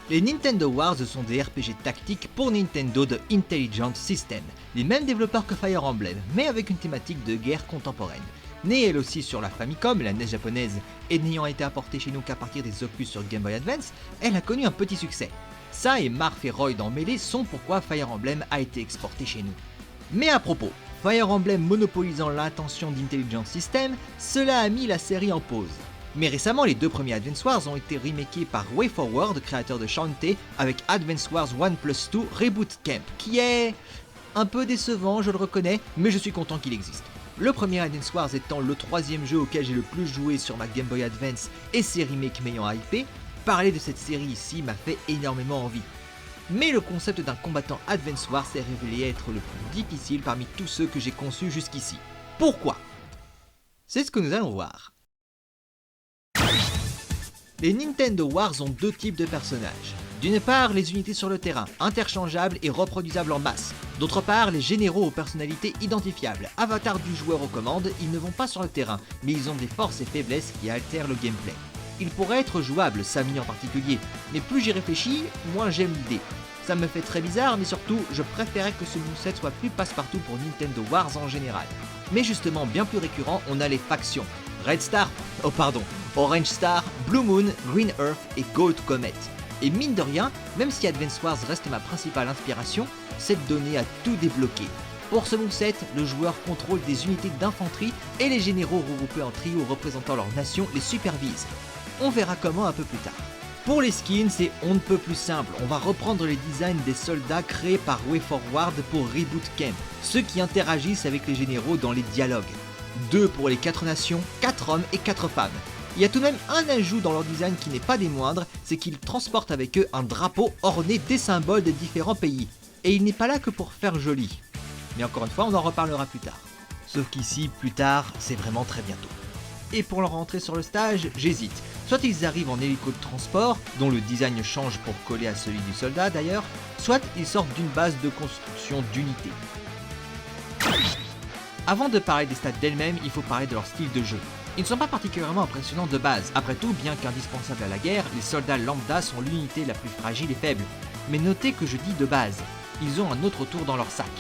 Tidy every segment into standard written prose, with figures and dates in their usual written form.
Les Nintendo Wars sont des RPG tactiques pour Nintendo de Intelligent System, les mêmes développeurs que Fire Emblem, mais avec une thématique de guerre contemporaine. Née elle aussi sur la Famicom, la NES japonaise, et n'ayant été apportée chez nous qu'à partir des opus sur Game Boy Advance, elle a connu un petit succès. Ça et Marth et Roy dans Melee sont pourquoi Fire Emblem a été exporté chez nous. Mais à propos, Fire Emblem monopolisant l'attention d'Intelligent System, cela a mis la série en pause. Mais récemment, les deux premiers Advance Wars ont été remakés par WayForward, créateur de Shantae, avec Advance Wars 1+2 Reboot Camp, qui est un peu décevant, je le reconnais, mais je suis content qu'il existe. Le premier Advance Wars étant le troisième jeu auquel j'ai le plus joué sur ma Game Boy Advance et ses remakes m'ayant hypé, parler de cette série ici m'a fait énormément envie. Mais le concept d'un combattant Advance Wars s'est révélé être le plus difficile parmi tous ceux que j'ai conçus jusqu'ici. Pourquoi? C'est ce que nous allons voir. Les Nintendo Wars ont deux types de personnages. D'une part, les unités sur le terrain, interchangeables et reproduisables en masse. D'autre part, les généraux aux personnalités identifiables. Avatars du joueur aux commandes, ils ne vont pas sur le terrain, mais ils ont des forces et faiblesses qui altèrent le gameplay. Ils pourraient être jouables, Sammy en particulier, mais plus j'y réfléchis, moins j'aime l'idée. Ça me fait très bizarre, mais surtout, je préférais que ce moveset soit plus passe-partout pour Nintendo Wars en général. Mais justement, bien plus récurrent, on a les factions. Orange Star, Blue Moon, Green Earth et Gold Comet. Et mine de rien, même si Advance Wars reste ma principale inspiration, cette donnée a tout débloqué. Pour ce moveset, le joueur contrôle des unités d'infanterie et les généraux regroupés en trio représentant leur nation les supervisent. On verra comment un peu plus tard. Pour les skins, c'est on ne peut plus simple, on va reprendre les designs des soldats créés par WayForward pour Reboot Camp, ceux qui interagissent avec les généraux dans les dialogues. 2 pour les 4 nations, 4 hommes et 4 femmes. Il y a tout de même un ajout dans leur design qui n'est pas des moindres, c'est qu'ils transportent avec eux un drapeau orné des symboles des différents pays. Et il n'est pas là que pour faire joli. Mais encore une fois, on en reparlera plus tard. Sauf qu'ici, plus tard, c'est vraiment très bientôt. Et pour leur rentrer sur le stage, j'hésite. Soit ils arrivent en hélico de transport, dont le design change pour coller à celui du soldat d'ailleurs, soit ils sortent d'une base de construction d'unités. Avant de parler des stats d'elles-mêmes, il faut parler de leur style de jeu. Ils ne sont pas particulièrement impressionnants de base. Après tout, bien qu'indispensables à la guerre, les soldats lambda sont l'unité la plus fragile et faible. Mais notez que je dis de base, ils ont un autre tour dans leur sac.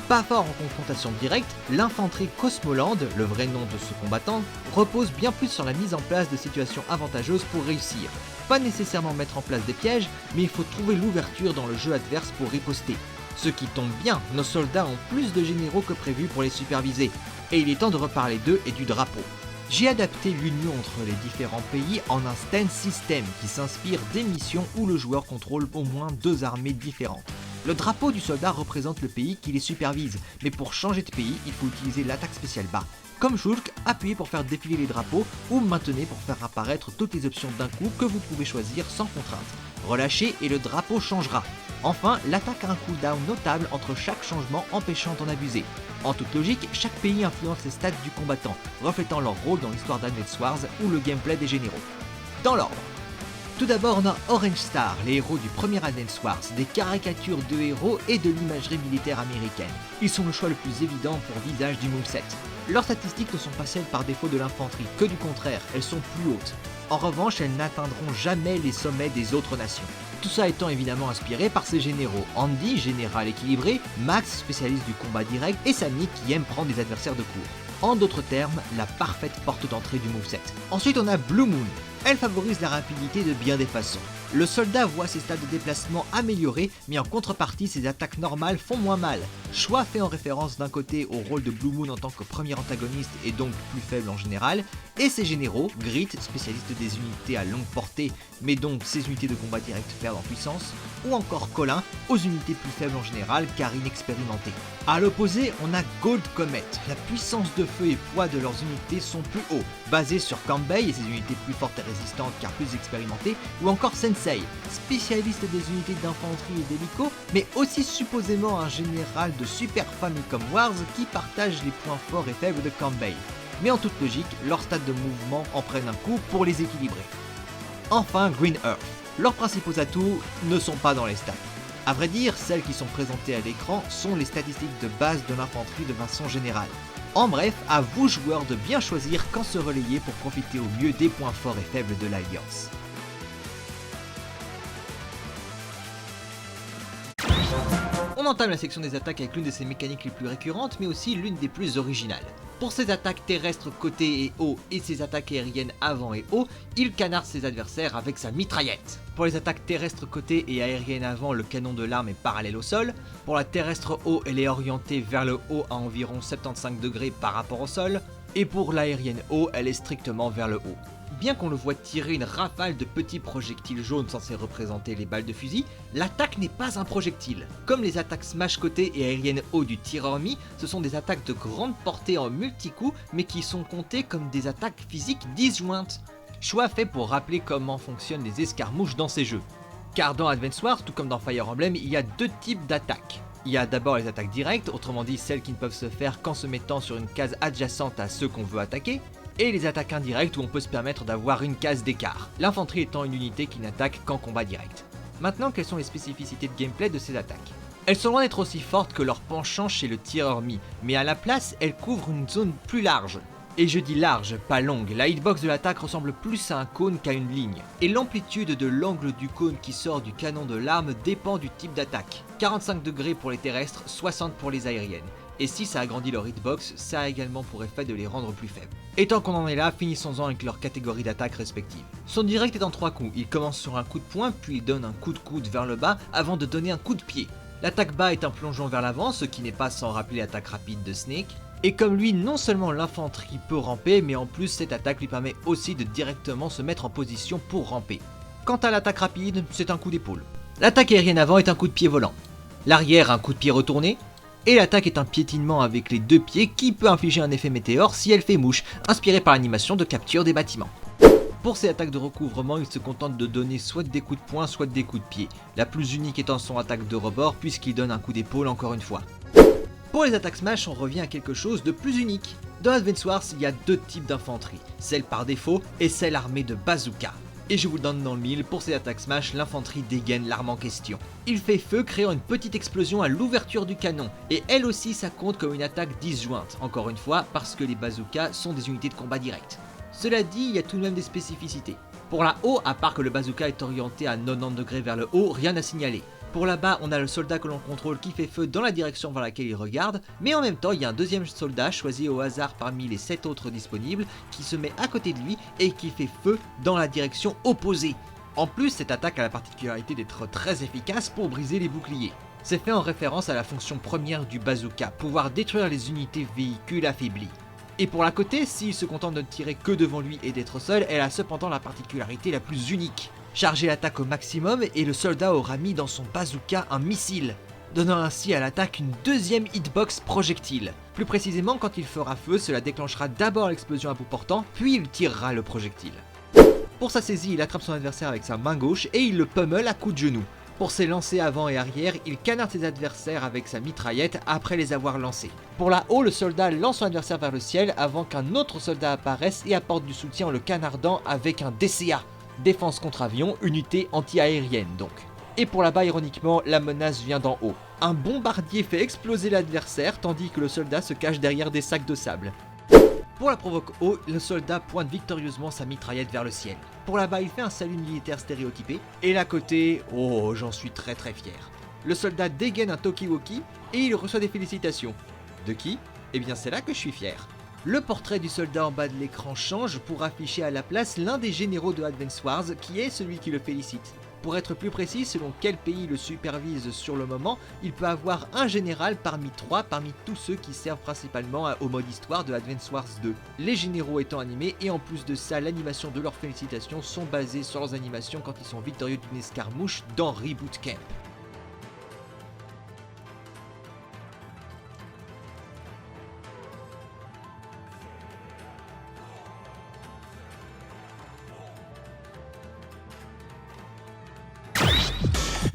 Pas fort en confrontation directe, l'infanterie Cosmoland, le vrai nom de ce combattant, repose bien plus sur la mise en place de situations avantageuses pour réussir. Pas nécessairement mettre en place des pièges, mais il faut trouver l'ouverture dans le jeu adverse pour riposter. Ce qui tombe bien, nos soldats ont plus de généraux que prévu pour les superviser, et il est temps de reparler d'eux et du drapeau. J'ai adapté l'union entre les différents pays en un stand system qui s'inspire des missions où le joueur contrôle au moins 2 armées différentes. Le drapeau du soldat représente le pays qui les supervise, mais pour changer de pays, il faut utiliser l'attaque spéciale bas. Comme Shulk, appuyez pour faire défiler les drapeaux ou maintenez pour faire apparaître toutes les options d'un coup que vous pouvez choisir sans contrainte. Relâchez et le drapeau changera. Enfin, l'attaque a un cooldown notable entre chaque changement empêchant d'en abuser. En toute logique, chaque pays influence les stats du combattant, reflétant leur rôle dans l'histoire d'Advance Wars ou le gameplay des généraux. Dans l'ordre. Tout d'abord, on a Orange Star, les héros du premier Advance Wars, des caricatures de héros et de l'imagerie militaire américaine. Ils sont le choix le plus évident pour visage du moveset. Leurs statistiques ne sont pas celles par défaut de l'infanterie, que du contraire, elles sont plus hautes. En revanche, elles n'atteindront jamais les sommets des autres nations. Tout ça étant évidemment inspiré par ses généraux, Andy, général équilibré, Max, spécialiste du combat direct, et Sammy qui aime prendre des adversaires de court. En d'autres termes, la parfaite porte d'entrée du moveset. Ensuite on a Blue Moon. Elle favorise la rapidité de bien des façons. Le soldat voit ses stats de déplacement améliorés, mais en contrepartie ses attaques normales font moins mal. Choix fait en référence d'un côté au rôle de Blue Moon en tant que premier antagoniste et donc plus faible en général, et ses généraux, Grit, spécialiste des unités à longue portée, mais donc ses unités de combat direct perdent en puissance, ou encore Colin, aux unités plus faibles en général car inexpérimentées. A l'opposé, on a Gold Comet. La puissance de feu et poids de leurs unités sont plus hauts, basés sur Kanbei et ses unités plus fortes et résistantes car plus expérimentées, ou encore Sensei, spécialiste des unités d'infanterie et d'hélico, mais aussi supposément un général de Super Famicom Wars qui partage les points forts et faibles de Kanbei. Mais en toute logique, leurs stats de mouvement en prennent un coup pour les équilibrer. Enfin, Green Earth. Leurs principaux atouts ne sont pas dans les stats. A vrai dire, celles qui sont présentées à l'écran sont les statistiques de base de l'infanterie de façon générale. En bref, à vous joueurs de bien choisir quand se relayer pour profiter au mieux des points forts et faibles de l'Alliance. On entame la section des attaques avec l'une de ses mécaniques les plus récurrentes, mais aussi l'une des plus originales. Pour ses attaques terrestres côté et haut et ses attaques aériennes avant et haut, il canarde ses adversaires avec sa mitraillette. Pour les attaques terrestres côté et aériennes avant, le canon de l'arme est parallèle au sol. Pour la terrestre haut, elle est orientée vers le haut à environ 75 degrés par rapport au sol. Et pour l'aérienne haut, elle est strictement vers le haut. Bien qu'on le voit tirer une rafale de petits projectiles jaunes censés représenter les balles de fusil, l'attaque n'est pas un projectile. Comme les attaques smash côté et aérienne haut du tireur mi, ce sont des attaques de grande portée en multi-coups, mais qui sont comptées comme des attaques physiques disjointes. Choix fait pour rappeler comment fonctionnent les escarmouches dans ces jeux. Car dans Advance Wars, tout comme dans Fire Emblem, il y a deux types d'attaques. Il y a d'abord les attaques directes, autrement dit celles qui ne peuvent se faire qu'en se mettant sur une case adjacente à ceux qu'on veut attaquer, et les attaques indirectes où on peut se permettre d'avoir une case d'écart, l'infanterie étant une unité qui n'attaque qu'en combat direct. Maintenant, quelles sont les spécificités de gameplay de ces attaques? Elles sont loin d'être aussi fortes que leur penchant chez le tireur mi, mais à la place, elles couvrent une zone plus large. Et je dis large, pas longue, la hitbox de l'attaque ressemble plus à un cône qu'à une ligne. Et l'amplitude de l'angle du cône qui sort du canon de l'arme dépend du type d'attaque. 45 degrés pour les terrestres, 60 pour les aériennes. Et si ça agrandit leur hitbox, ça a également pour effet de les rendre plus faibles. Et tant qu'on en est là, finissons-en avec leurs catégories d'attaque respectives. Son direct est en 3 coups, il commence sur un coup de poing, puis il donne un coup de coude vers le bas avant de donner un coup de pied. L'attaque bas est un plongeon vers l'avant, ce qui n'est pas sans rappeler l'attaque rapide de Snake. Et comme lui, non seulement l'infanterie peut ramper, mais en plus cette attaque lui permet aussi de directement se mettre en position pour ramper. Quant à l'attaque rapide, c'est un coup d'épaule. L'attaque aérienne avant est un coup de pied volant. L'arrière, un coup de pied retourné. Et l'attaque est un piétinement avec les deux pieds qui peut infliger un effet météore si elle fait mouche, inspiré par l'animation de capture des bâtiments. Pour ses attaques de recouvrement, il se contente de donner soit des coups de poing, soit des coups de pied. La plus unique étant son attaque de rebord, puisqu'il donne un coup d'épaule encore une fois. Pour les attaques smash, on revient à quelque chose de plus unique. Dans Advance Wars, il y a deux types d'infanterie, celle par défaut et celle armée de bazooka. Et je vous le donne dans le mille, pour ces attaques smash, l'infanterie dégaine l'arme en question. Il fait feu, créant une petite explosion à l'ouverture du canon, et elle aussi ça compte comme une attaque disjointe, encore une fois parce que les bazookas sont des unités de combat direct. Cela dit, il y a tout de même des spécificités. Pour la haut, à part que le bazooka est orienté à 90 degrés vers le haut, rien à signaler. Pour là-bas, on a le soldat que l'on contrôle qui fait feu dans la direction vers laquelle il regarde, mais en même temps, il y a un deuxième soldat choisi au hasard parmi les 7 autres disponibles qui se met à côté de lui et qui fait feu dans la direction opposée. En plus, cette attaque a la particularité d'être très efficace pour briser les boucliers. C'est fait en référence à la fonction première du bazooka, pouvoir détruire les unités véhicules affaiblies. Et pour la côté, s'il se contente de ne tirer que devant lui et d'être seul, elle a cependant la particularité la plus unique. Charger l'attaque au maximum et le soldat aura mis dans son bazooka un missile, donnant ainsi à l'attaque une deuxième hitbox projectile. Plus précisément, quand il fera feu, cela déclenchera d'abord l'explosion à bout portant, puis il tirera le projectile. Pour sa saisie, il attrape son adversaire avec sa main gauche et il le pummel à coups de genou. Pour ses lancers avant et arrière, il canarde ses adversaires avec sa mitraillette après les avoir lancés. Pour la haut, le soldat lance son adversaire vers le ciel avant qu'un autre soldat apparaisse et apporte du soutien en le canardant avec un DCA. Défense contre avion, unité anti-aérienne donc. Et pour là-bas, ironiquement, la menace vient d'en haut. Un bombardier fait exploser l'adversaire tandis que le soldat se cache derrière des sacs de sable. Pour la provoque haut, le soldat pointe victorieusement sa mitraillette vers le ciel. Pour là-bas, il fait un salut militaire stéréotypé. Et là côté, oh, j'en suis très fier. Le soldat dégaine un talkie-walkie et il reçoit des félicitations. De qui? Eh bien c'est là que je suis fier. Le portrait du soldat en bas de l'écran change pour afficher à la place l'un des généraux de Advance Wars qui est celui qui le félicite. Pour être plus précis, selon quel pays le supervise sur le moment, il peut avoir un général parmi 3 parmi tous ceux qui servent principalement au mode histoire de Advance Wars 2. Les généraux étant animés et en plus de ça, l'animation de leurs félicitations sont basées sur leurs animations quand ils sont victorieux d'une escarmouche dans Reboot Camp.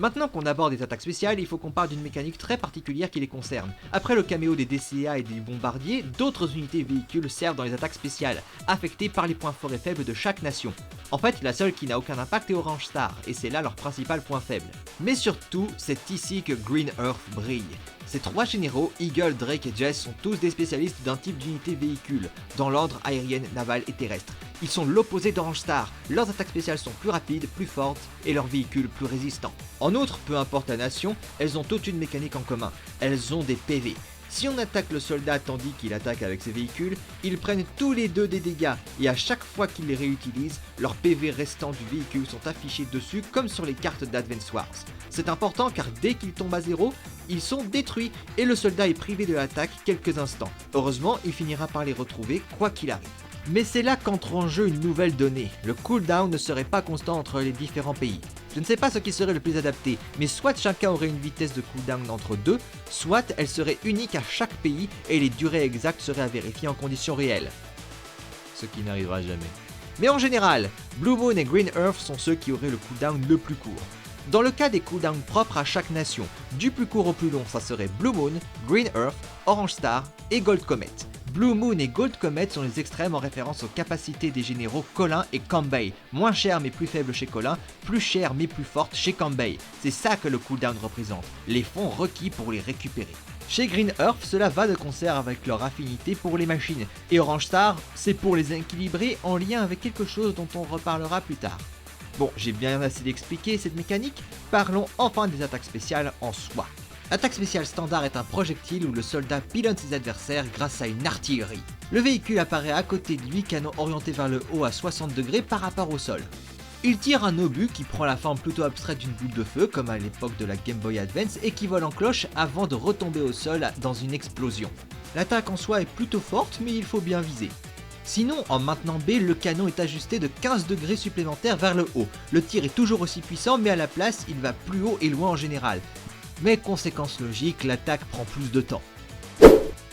Maintenant qu'on aborde les attaques spéciales, il faut qu'on parle d'une mécanique très particulière qui les concerne. Après le caméo des DCA et des bombardiers, d'autres unités véhicules servent dans les attaques spéciales, affectées par les points forts et faibles de chaque nation. En fait, la seule qui n'a aucun impact est Orange Star, et c'est là leur principal point faible. Mais surtout, c'est ici que Green Earth brille. Ces 3 généraux, Eagle, Drake et Jess, sont tous des spécialistes d'un type d'unité véhicule, dans l'ordre aérienne, navale et terrestre. Ils sont l'opposé d'Orange Star, leurs attaques spéciales sont plus rapides, plus fortes et leurs véhicules plus résistants. En outre, peu importe la nation, elles ont toute une mécanique en commun, elles ont des PV. Si on attaque le soldat tandis qu'il attaque avec ses véhicules, ils prennent tous les deux des dégâts et à chaque fois qu'ils les réutilisent, leurs PV restants du véhicule sont affichés dessus comme sur les cartes d'Advance Wars. C'est important car dès qu'ils tombent à zéro, ils sont détruits et le soldat est privé de l'attaque quelques instants. Heureusement, il finira par les retrouver quoi qu'il arrive. Mais c'est là qu'entre en jeu une nouvelle donnée, le cooldown ne serait pas constant entre les différents pays. Je ne sais pas ce qui serait le plus adapté, mais soit chacun aurait une vitesse de cooldown entre deux, soit elle serait unique à chaque pays et les durées exactes seraient à vérifier en conditions réelles. Ce qui n'arrivera jamais. Mais en général, Blue Moon et Green Earth sont ceux qui auraient le cooldown le plus court. Dans le cas des cooldowns propres à chaque nation, du plus court au plus long, ça serait Blue Moon, Green Earth, Orange Star et Gold Comet. Blue Moon et Gold Comet sont les extrêmes en référence aux capacités des généraux Colin et Kambei. Moins cher mais plus faible chez Colin, plus cher mais plus forte chez Kambei. C'est ça que le cooldown représente, les fonds requis pour les récupérer. Chez Green Earth, cela va de concert avec leur affinité pour les machines. Et Orange Star, c'est pour les équilibrer en lien avec quelque chose dont on reparlera plus tard. Bon, j'ai bien assez d'expliquer cette mécanique, parlons enfin des attaques spéciales en soi. L'attaque spéciale standard est un projectile où le soldat pilote ses adversaires grâce à une artillerie. Le véhicule apparaît à côté de lui, canon orienté vers le haut à 60 degrés par rapport au sol. Il tire un obus qui prend la forme plutôt abstraite d'une boule de feu comme à l'époque de la Game Boy Advance et qui vole en cloche avant de retomber au sol dans une explosion. L'attaque en soi est plutôt forte mais il faut bien viser. Sinon, en maintenant B, le canon est ajusté de 15 degrés supplémentaires vers le haut. Le tir est toujours aussi puissant mais à la place il va plus haut et loin en général. Mais conséquence logique, l'attaque prend plus de temps.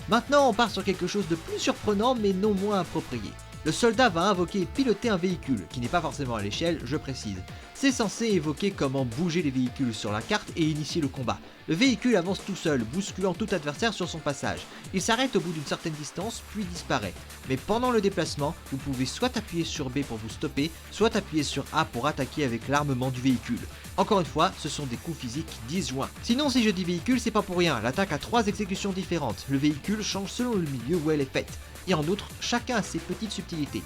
Maintenant on part sur quelque chose de plus surprenant mais non moins approprié. Le soldat va invoquer et piloter un véhicule, qui n'est pas forcément à l'échelle, je précise. C'est censé évoquer comment bouger les véhicules sur la carte et initier le combat. Le véhicule avance tout seul, bousculant tout adversaire sur son passage. Il s'arrête au bout d'une certaine distance, puis disparaît. Mais pendant le déplacement, vous pouvez soit appuyer sur B pour vous stopper, soit appuyer sur A pour attaquer avec l'armement du véhicule. Encore une fois, ce sont des coups physiques disjoints. Sinon, si je dis véhicule, c'est pas pour rien, l'attaque a 3 exécutions différentes. Le véhicule change selon le milieu où elle est faite. Et en outre, chacun a ses petites subtilités.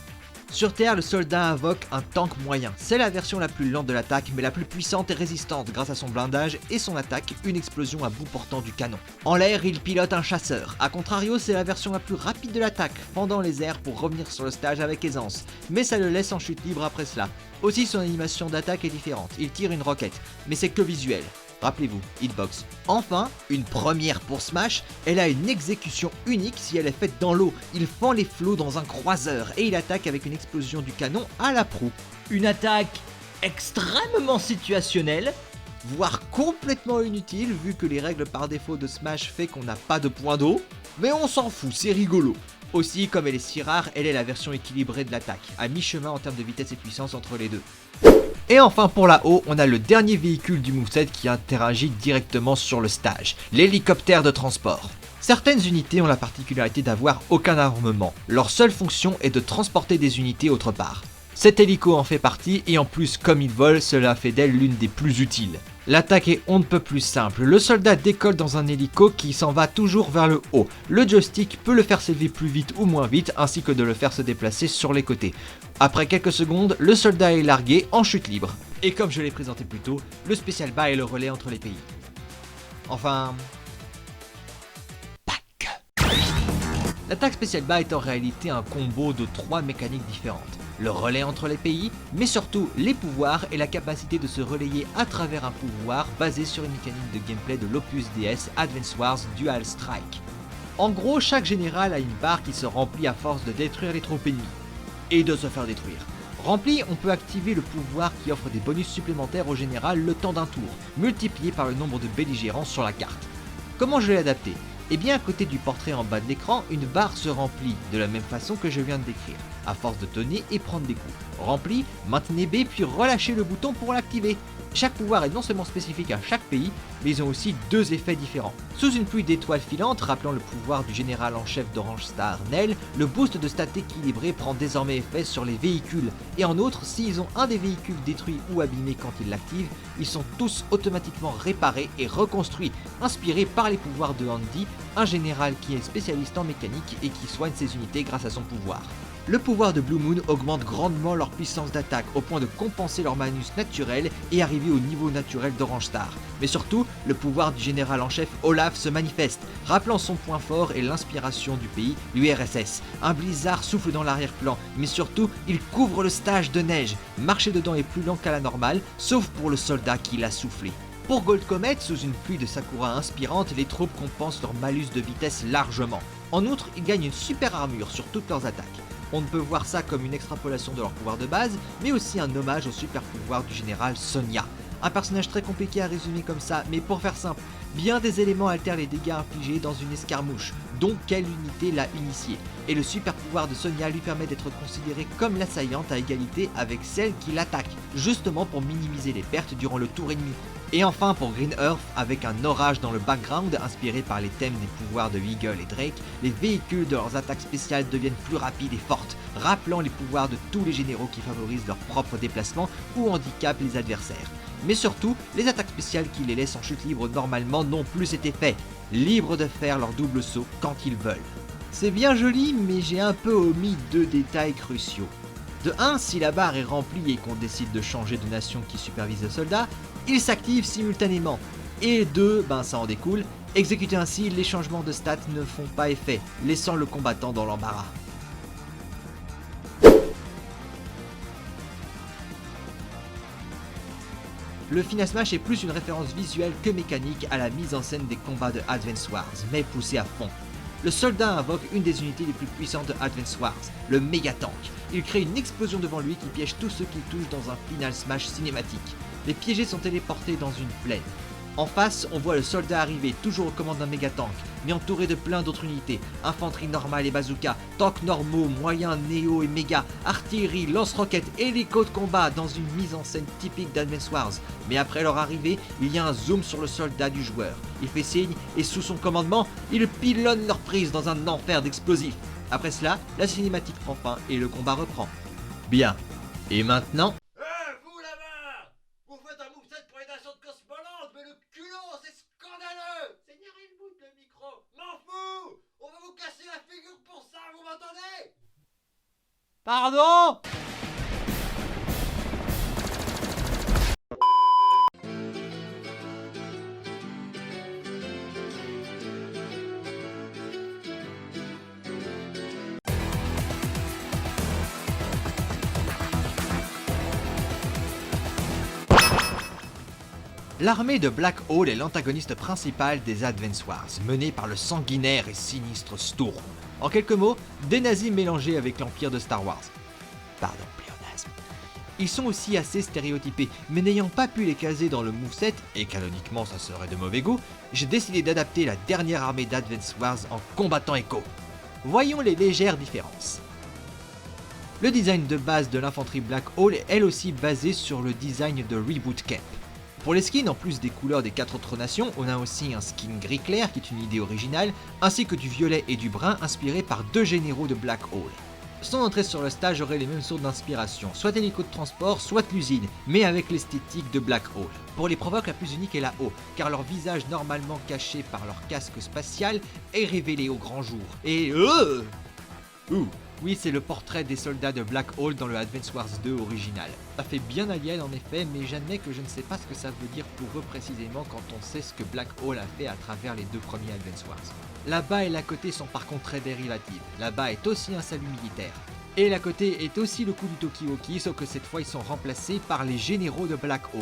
Sur Terre, le soldat invoque un tank moyen. C'est la version la plus lente de l'attaque, mais la plus puissante et résistante grâce à son blindage et son attaque, une explosion à bout portant du canon. En l'air, il pilote un chasseur. A contrario, c'est la version la plus rapide de l'attaque, fendant les airs pour revenir sur le stage avec aisance. Mais ça le laisse en chute libre après cela. Aussi, son animation d'attaque est différente. Il tire une roquette, mais c'est que visuel. Rappelez-vous, Hitbox. Enfin, une première pour Smash, elle a une exécution unique si elle est faite dans l'eau. Il fend les flots dans un croiseur et il attaque avec une explosion du canon à la proue. Une attaque extrêmement situationnelle, voire complètement inutile vu que les règles par défaut de Smash fait qu'on n'a pas de point d'eau. Mais on s'en fout, c'est rigolo. Aussi, comme elle est si rare, elle est la version équilibrée de l'attaque, à mi-chemin en termes de vitesse et puissance entre les deux. Et enfin pour la haut, on a le dernier véhicule du moveset qui interagit directement sur le stage, l'hélicoptère de transport. Certaines unités ont la particularité d'avoir aucun armement, leur seule fonction est de transporter des unités autre part. Cet hélico en fait partie et en plus comme il vole, cela fait d'elle l'une des plus utiles. L'attaque est on ne peut plus simple, le soldat décolle dans un hélico qui s'en va toujours vers le haut. Le joystick peut le faire s'élever plus vite ou moins vite ainsi que de le faire se déplacer sur les côtés. Après quelques secondes, le soldat est largué en chute libre. Et comme je l'ai présenté plus tôt, le spécial bas est le relais entre les pays. Enfin... Pack. L'attaque spéciale bas est en réalité un combo de 3 mécaniques différentes. Le relais entre les pays, mais surtout les pouvoirs et la capacité de se relayer à travers un pouvoir basé sur une mécanique de gameplay de l'Opus DS Advance Wars Dual Strike. En gros, chaque général a une barre qui se remplit à force de détruire les troupes ennemies, et de se faire détruire. Rempli, on peut activer le pouvoir qui offre des bonus supplémentaires au général le temps d'un tour, multiplié par le nombre de belligérants sur la carte. Comment je l'ai adapté ? Et bien à côté du portrait en bas de l'écran, une barre se remplit de la même façon que je viens de décrire, à force de tonner et prendre des coups. Rempli, maintenez B puis relâchez le bouton pour l'activer. Chaque pouvoir est non seulement spécifique à chaque pays, mais ils ont aussi 2 effets différents. Sous une pluie d'étoiles filantes, rappelant le pouvoir du général en chef d'Orange Star, Nel, le boost de stats équilibré prend désormais effet sur les véhicules. Et en outre, s'ils ont un des véhicules détruits ou abîmés quand ils l'activent, ils sont tous automatiquement réparés et reconstruits, inspirés par les pouvoirs de Andy, un général qui est spécialiste en mécanique et qui soigne ses unités grâce à son pouvoir. Le pouvoir de Blue Moon augmente grandement leur puissance d'attaque au point de compenser leur manus naturel et arriver au niveau naturel d'Orange Star. Mais surtout, le pouvoir du général en chef Olaf se manifeste, rappelant son point fort et l'inspiration du pays, l'URSS. Un blizzard souffle dans l'arrière-plan, mais surtout, il couvre le stage de neige. Marcher dedans est plus lent qu'à la normale, sauf pour le soldat qui l'a soufflé. Pour Gold Comet, sous une pluie de Sakura inspirante, les troupes compensent leur malus de vitesse largement. En outre, ils gagnent une super armure sur toutes leurs attaques. On ne peut voir ça comme une extrapolation de leur pouvoir de base, mais aussi un hommage au super pouvoir du général Sonia. Un personnage très compliqué à résumer comme ça, mais pour faire simple, bien des éléments altèrent les dégâts infligés dans une escarmouche, donc quelle unité l'a initié. Et le super pouvoir de Sonia lui permet d'être considérée comme l'assaillante à égalité avec celle qui l'attaque, justement pour minimiser les pertes durant le tour ennemi. Et enfin pour Green Earth, avec un orage dans le background inspiré par les thèmes des pouvoirs de Eagle et Drake, les véhicules de leurs attaques spéciales deviennent plus rapides et fortes, rappelant les pouvoirs de tous les généraux qui favorisent leur propre déplacement ou handicapent les adversaires. Mais surtout, les attaques spéciales qui les laissent en chute libre normalement n'ont plus cet effet, libres de faire leur double saut quand ils veulent. C'est bien joli, mais j'ai un peu omis deux détails cruciaux. De 1, si la barre est remplie et qu'on décide de changer de nation qui supervise le soldat, il s'active simultanément. Et 2, ça en découle, exécuté ainsi, les changements de stats ne font pas effet, laissant le combattant dans l'embarras. Le Final Smash est plus une référence visuelle que mécanique à la mise en scène des combats de Advance Wars, mais poussé à fond. Le soldat invoque une des unités les plus puissantes de Advance Wars, le Megatank. Il crée une explosion devant lui qui piège tous ceux qu'il touche dans un Final Smash cinématique. Les piégés sont téléportés dans une plaine. En face, on voit le soldat arriver, toujours aux commandes d'un Megatank, mais entouré de plein d'autres unités, infanterie normale et bazooka, tanks normaux, moyens, néo et méga, artillerie, lance-roquettes, hélicos de combat dans une mise en scène typique d'Advance Wars. Mais après leur arrivée, il y a un zoom sur le soldat du joueur. Il fait signe et sous son commandement, il pilonne leur prise dans un enfer d'explosifs. Après cela, la cinématique prend fin et le combat reprend. Bien. Et maintenant ? Vous là-bas! Vous faites un moveset pour les nations de Cosmoland, mais le culot, c'est scandaleux! Seigneur Helmut, le micro! M'en fous! On va vous casser la figure pour ça, vous m'entendez? Pardon ? L'armée de Black Hole est l'antagoniste principal des Advance Wars, menée par le sanguinaire et sinistre Sturm. En quelques mots, des nazis mélangés avec l'empire de Star Wars. Pardon, pléonasme. Ils sont aussi assez stéréotypés, mais n'ayant pas pu les caser dans le moveset, et canoniquement ça serait de mauvais goût, j'ai décidé d'adapter la dernière armée d'Advance Wars en combattant Echo. Voyons les légères différences. Le design de base de l'infanterie Black Hole est elle aussi basé sur le design de Reboot Camp. Pour les skins, en plus des couleurs des 4 autres nations, on a aussi un skin gris clair qui est une idée originale, ainsi que du violet et du brun inspiré par 2 généraux de Black Hole. Son entrée sur le stage aurait les mêmes sources d'inspiration, soit hélico de transport, soit l'usine, mais avec l'esthétique de Black Hole. Pour les provoques, la plus unique est la O, car leur visage normalement caché par leur casque spatial est révélé au grand jour. Et oui, c'est le portrait des soldats de Black Hole dans le Advance Wars 2 original. Ça fait bien alien en effet, mais j'admets que je ne sais pas ce que ça veut dire pour eux précisément quand on sait ce que Black Hole a fait à travers les 2 premiers Advance Wars. La bas et la côté sont par contre très dérivatives. La bas est aussi un salut militaire. Et la côté est aussi le coup du Tokioki, sauf que cette fois ils sont remplacés par les généraux de Black Hole.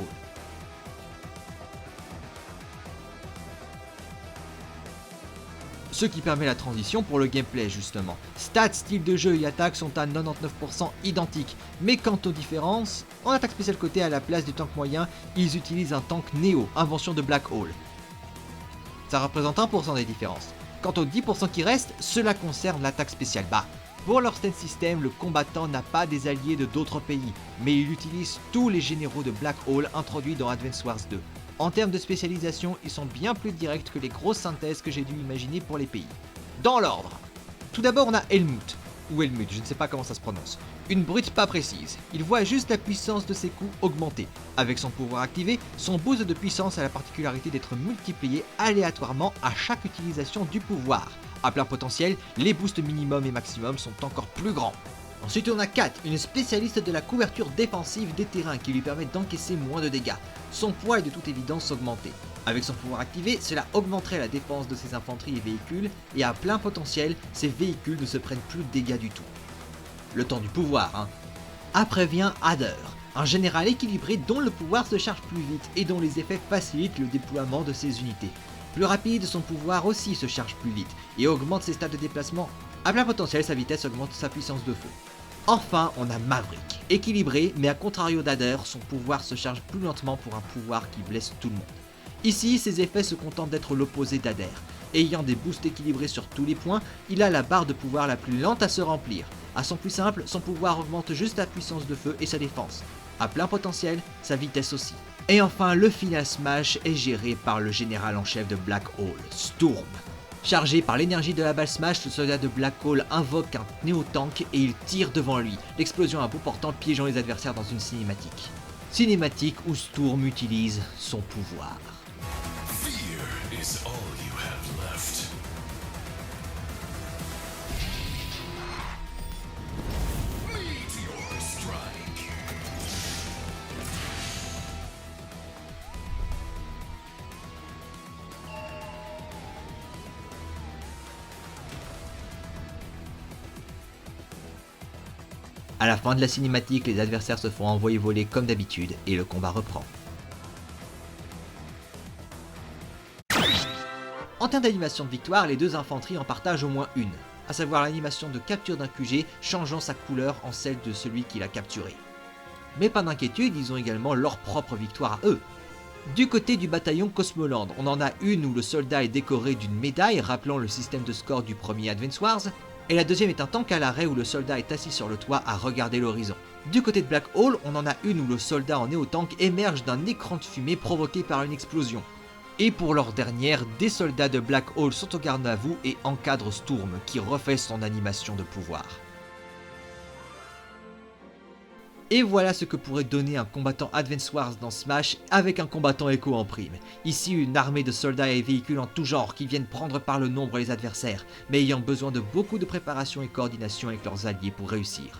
Ce qui permet la transition pour le gameplay justement. Stats, style de jeu et attaque sont à 99% identiques, mais quant aux différences, en attaque spéciale côté à la place du tank moyen, ils utilisent un tank Neo, invention de Black Hole. Ça représente 1% des différences. Quant aux 10% qui restent, cela concerne l'attaque spéciale bas. Pour leur stand system, le combattant n'a pas des alliés de d'autres pays, mais il utilise tous les généraux de Black Hole introduits dans Advance Wars 2. En termes de spécialisation, ils sont bien plus directs que les grosses synthèses que j'ai dû imaginer pour les pays. Dans l'ordre. Tout d'abord on a Helmut, ou Helmut, je ne sais pas comment ça se prononce. Une brute pas précise, il voit juste la puissance de ses coups augmenter. Avec son pouvoir activé, son boost de puissance a la particularité d'être multiplié aléatoirement à chaque utilisation du pouvoir. À plein potentiel, les boosts minimum et maximum sont encore plus grands. Ensuite on a Kat, une spécialiste de la couverture défensive des terrains qui lui permet d'encaisser moins de dégâts. Son poids est de toute évidence augmenté. Avec son pouvoir activé, cela augmenterait la défense de ses infanteries et véhicules, et à plein potentiel, ces véhicules ne se prennent plus de dégâts du tout. Le temps du pouvoir, hein. Après vient Adder, un général équilibré dont le pouvoir se charge plus vite et dont les effets facilitent le déploiement de ses unités. Plus rapide, son pouvoir aussi se charge plus vite et augmente ses stats de déplacement. À plein potentiel, sa vitesse augmente sa puissance de feu. Enfin, on a Maverick, équilibré, mais à contrario d'Adder, son pouvoir se charge plus lentement pour un pouvoir qui blesse tout le monde. Ici, ses effets se contentent d'être l'opposé d'Adder. Ayant des boosts équilibrés sur tous les points, il a la barre de pouvoir la plus lente à se remplir. À son plus simple, son pouvoir augmente juste la puissance de feu et sa défense. À plein potentiel, sa vitesse aussi. Et enfin, le final smash est géré par le général en chef de Black Hole, Sturm. Chargé par l'énergie de la balle smash, le soldat de Black Hole invoque un néo-tank et il tire devant lui, l'explosion à bout portant piégeant les adversaires dans une cinématique. Cinématique où Sturm utilise son pouvoir. Fear is all you have left. Meteor strike. À la fin de la cinématique, les adversaires se font envoyer voler comme d'habitude et le combat reprend. En termes d'animation de victoire, les deux infanteries en partagent au moins une, à savoir l'animation de capture d'un QG changeant sa couleur en celle de celui qui l'a capturé. Mais pas d'inquiétude, ils ont également leur propre victoire à eux. Du côté du bataillon Cosmoland, on en a une où le soldat est décoré d'une médaille rappelant le système de score du premier Advance Wars, et la deuxième est un tank à l'arrêt où le soldat est assis sur le toit à regarder l'horizon. Du côté de Black Hole, on en a une où le soldat en néo-tank émerge d'un écran de fumée provoqué par une explosion. Et pour leur dernière, des soldats de Black Hole sont au garde à vous et encadrent Sturm qui refait son animation de pouvoir. Et voilà ce que pourrait donner un combattant Advance Wars dans Smash avec un combattant Echo en prime. Ici une armée de soldats et véhicules en tout genre qui viennent prendre par le nombre les adversaires, mais ayant besoin de beaucoup de préparation et coordination avec leurs alliés pour réussir.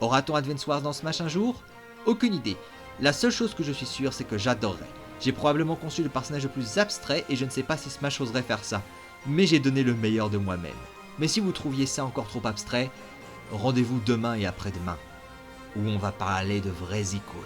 Aura-t-on Advance Wars dans Smash un jour? Aucune idée. La seule chose que je suis sûr, c'est que j'adorerais. J'ai probablement conçu le personnage le plus abstrait et je ne sais pas si Smash oserait faire ça, mais j'ai donné le meilleur de moi-même. Mais si vous trouviez ça encore trop abstrait, rendez-vous demain et après-demain, où on va parler de vraies icônes.